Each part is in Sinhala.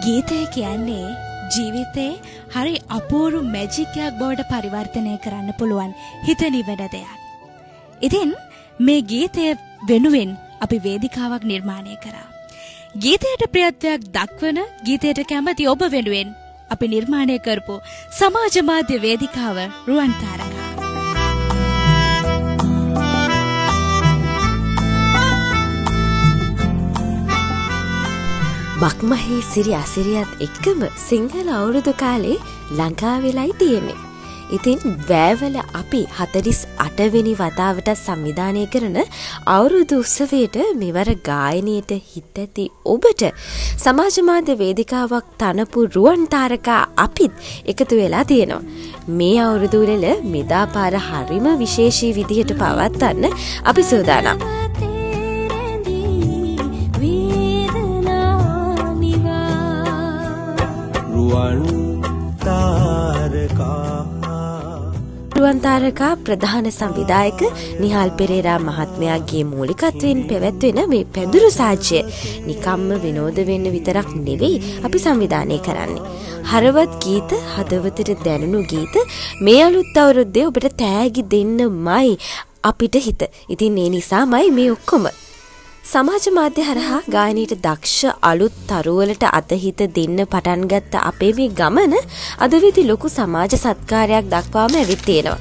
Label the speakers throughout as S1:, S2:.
S1: ගීතය කියන්නේ ජීවිතේ හරි අපූර්ව මැජික් එකක් බවට පරිවර්තනය කරන්න පුළුවන් හිත නිවන දෙයක්. ඉතින් මේ ගීතය වෙනුවෙන් අපි වේදිකාවක් නිර්මාණය කරා. ගීතයට ප්‍රියත්වයක් දක්වන ගීතයට කැමති ඔබ වෙනුවෙන් අපි නිර්මාණය කරපු සමාජ මාධ්‍ය වේදිකාව රුවන් තාරකා.
S2: බක්මහේ සිරි අසිරියත් එක්කම සිංහල අවුරුදු කාලේ ලංකාවෙලයි තියෙන්නේ. ඉතින් වැෑවල අපි 48 වෙනි වතාවට සංවිධානය කරන අවුරුදු උත්සවයට මෙවර ගායනයට හිත ඇති ඔබට සමාජ මාධ්‍ය වේදිකාවක් තනපු රුවන් තාරකා අපිත් එකතු වෙලා තියෙනවා. මේ අවුරුදු වල මෙදාපාර හරිම විශේෂී විදිහට පවත්වන්න අපි සූදානම්. රුවන් තාරකා ප්‍රධාන සංවිධායක නිහාල් පෙරේරා මහත්මයාගේ මූලිකත්වයෙන් පැවැත්වෙන මේ පැදුරු සාජ්‍ය නිකම්ම විනෝද වෙන්න විතරක් නෙවෙයි අපි සංවිධානය කරන්නේ. හරවත් ගීත, හදවතට දැනුණු ගීත මේ අලුත් අවුරුද්දේ ඔබට තෑගි දෙන්නමයි අපිට හිත. ඉතින් ඒ නිසාමයි මේ ඔක්කොම. සමාජ මාධ්‍ය හරහා ගායනයට දක්ෂ අලුත් තරුවලට අතහිත දෙන්න පටන් ගත්ත අපේ මේ ගමන අද වෙදි ලොකු සමාජ සත්කාරයක් දක්වාම ඇවිත් තියෙනවා.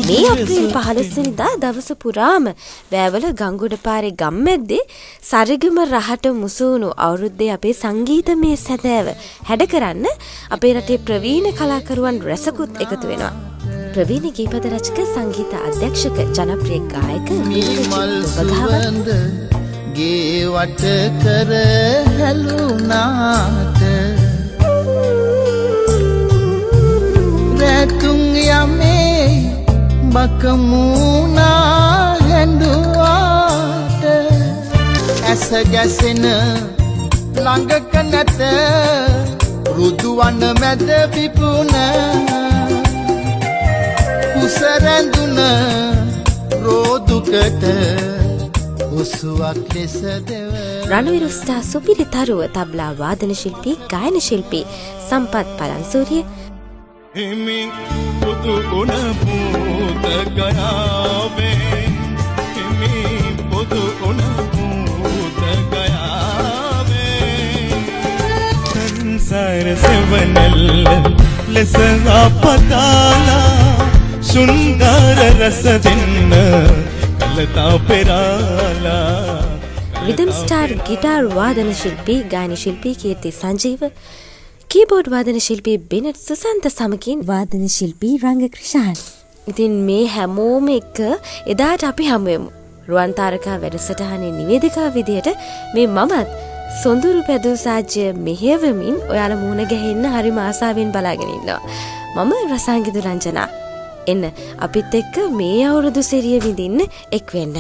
S2: මේ අප්‍රේල් 15 වෙනිදා දවස පුරාම වැෑවල ගංගොඩ පාරේ ගම්මැද්දේ සරිගම රහට මුසුණු අවුරුද්දේ අපේ සංගීතමය සැදෑව හැඩ කරන්න අපේ රටේ ප්‍රවීණ කලාකරුවන් රැසකුත් එකතු වෙනවා. ප්‍රවීණ ගීපද රචක සංගීත අධ්‍යක්ෂක ජනප්‍රිය ගායක
S3: මල්සුවඳ ගේ වට කර හැලුනාට රැතුන් යමේ බකමුණා හැඬුවාට ඇස ගැසෙන ළඟක නැත රුදුවන මැද පිපුණ කුසරැඳුන රෝදුකට උසුවක් ලෙස දෙව.
S2: රණවිරු ස්ටා සුපිරි තරුව තබ්ලා වාදන ශිල්පී ගායන ශිල්පී සම්පත් පලන්සූරිය
S4: හිමි පුතු ගුණ භූත ගයාවේ හිමි පුතු ගුණ භූත ගයාවේ සංසාර සෙවනල් ලෙස අපතාලා සුන්දර රස දෙන්න කලතා පෙරාලා.
S2: රිදම් ස්ටාර් ගිටාර් වාදන ශිල්පී ගායන ශිල්පී කීර්ති සංජීව, කීබෝඩ් වාදන ශිල්පී බෙනට් සුසන්ත සමගින් වාදන ශිල්පී රංග ක්‍රිෂාන්. ඉතින් මේ හැමෝම එක්ක එදාට අපි හමුවෙමු. රුවන් තාරකා වැඩසටහනේ නිවේදිකා විදියට මේ මමත් සොඳුරු පැදුරු සාජ්‍ය මෙහෙයවමින් ඔයාලා මුහුණ ගැහෙන්න හරිම ආසාවෙන් බලාගෙන ඉන්නවා. මම රසාංගිදු රංජනා. එන්න අපිත් එක්ක මේ අවුරුදු සිරිය විඳින්න එක් වෙන්න.